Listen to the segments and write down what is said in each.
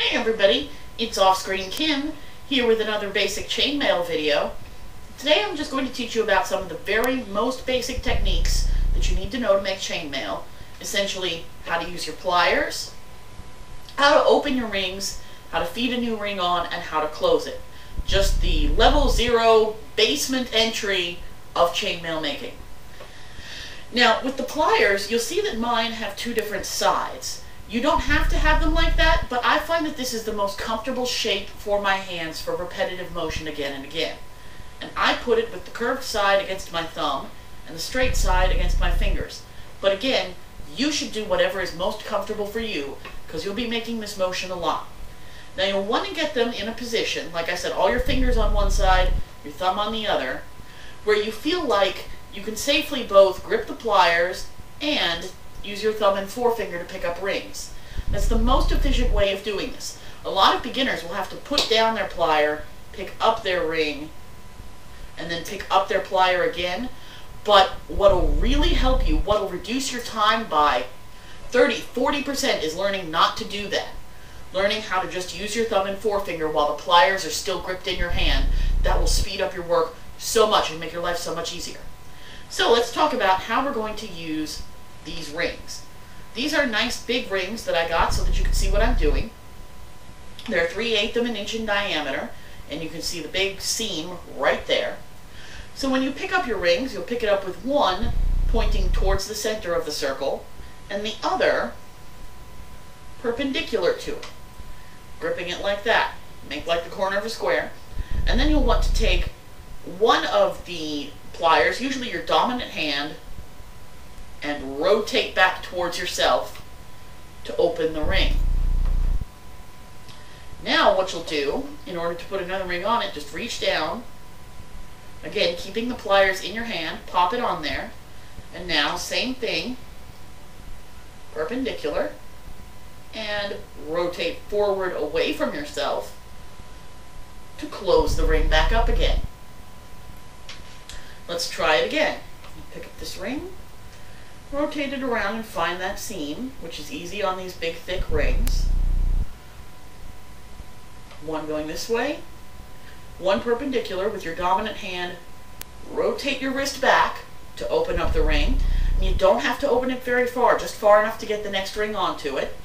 Hey everybody, it's Off-Screen Kim here with another basic chainmail video. Today I'm just going to teach you about some of the very most basic techniques that you need to know to make chainmail. Essentially, how to use your pliers, how to open your rings, how to feed a new ring on, and how to close it. Just the level 0 basement entry of chainmail making. Now with the pliers, you'll see that mine have two different sides. You don't have to have them like that, but I find that this is the most comfortable shape for my hands for repetitive motion again and again. And I put it with the curved side against my thumb and the straight side against my fingers. But again, you should do whatever is most comfortable for you, because you'll be making this motion a lot. Now you'll want to get them in a position, like I said, all your fingers on one side, your thumb on the other, where you feel like you can safely both grip the pliers and use your thumb and forefinger to pick up rings. That's the most efficient way of doing this. A lot of beginners will have to put down their plier, pick up their ring, and then pick up their plier again. But what will really help you, what will reduce your time by 30–40% is learning not to do that. Learning how to just use your thumb and forefinger while the pliers are still gripped in your hand. That will speed up your work so much and make your life so much easier. So let's talk about how we're going to use these rings. These are nice big rings that I got so that you can see what I'm doing. They're 3/8 of an inch in diameter, and you can see the big seam right there. So when you pick up your rings, you'll pick it up with one pointing towards the center of the circle and the other perpendicular to it, gripping it like that. Make like the corner of a square. And then you'll want to take one of the pliers, usually your dominant hand, and rotate back towards yourself to open the ring. Now what you'll do, in order to put another ring on it, just reach down, again keeping the pliers in your hand, pop it on there, and now same thing, perpendicular, and rotate forward away from yourself to close the ring back up again. Let's try it again. Pick up this ring, rotate it around and find that seam, which is easy on these big thick rings. One going this way, one perpendicular with your dominant hand. Rotate your wrist back to open up the ring. And you don't have to open it very far, just far enough to get the next ring onto it.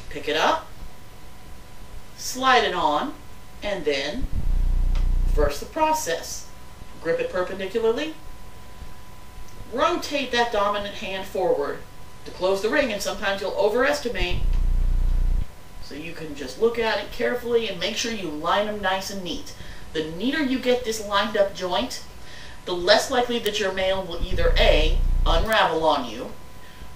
Pick it up, slide it on, and then reverse the process. Grip it perpendicularly, rotate that dominant hand forward to close the ring, and sometimes you'll overestimate, so you can just look at it carefully and make sure you line them nice and neat. The neater you get this lined up joint, the less likely that your mail will either A, unravel on you,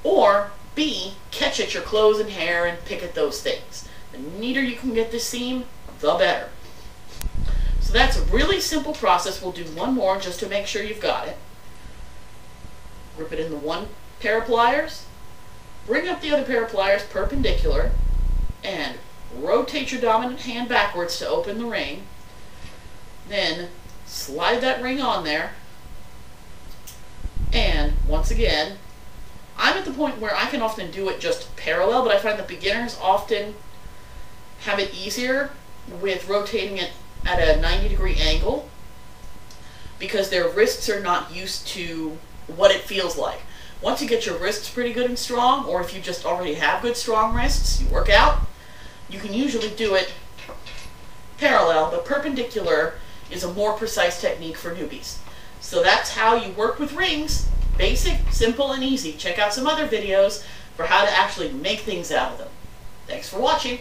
or B, catch at your clothes and hair and pick at those things. The neater you can get this seam, the better. So that's a really simple process. We'll do one more just to make sure you've got it. Grip it in the one pair of pliers, bring up the other pair of pliers perpendicular, and rotate your dominant hand backwards to open the ring. Then slide that ring on there, and once again, I'm at the point where I can often do it just parallel, but I find that beginners often have it easier with rotating it at a 90-degree angle because their wrists are not used to what it feels like. Once you get your wrists pretty good and strong, or if you just already have good strong wrists, you work out, you can usually do it parallel, but perpendicular is a more precise technique for newbies. So that's how you work with rings. Basic, simple, and easy. Check out some other videos for how to actually make things out of them. Thanks for watching.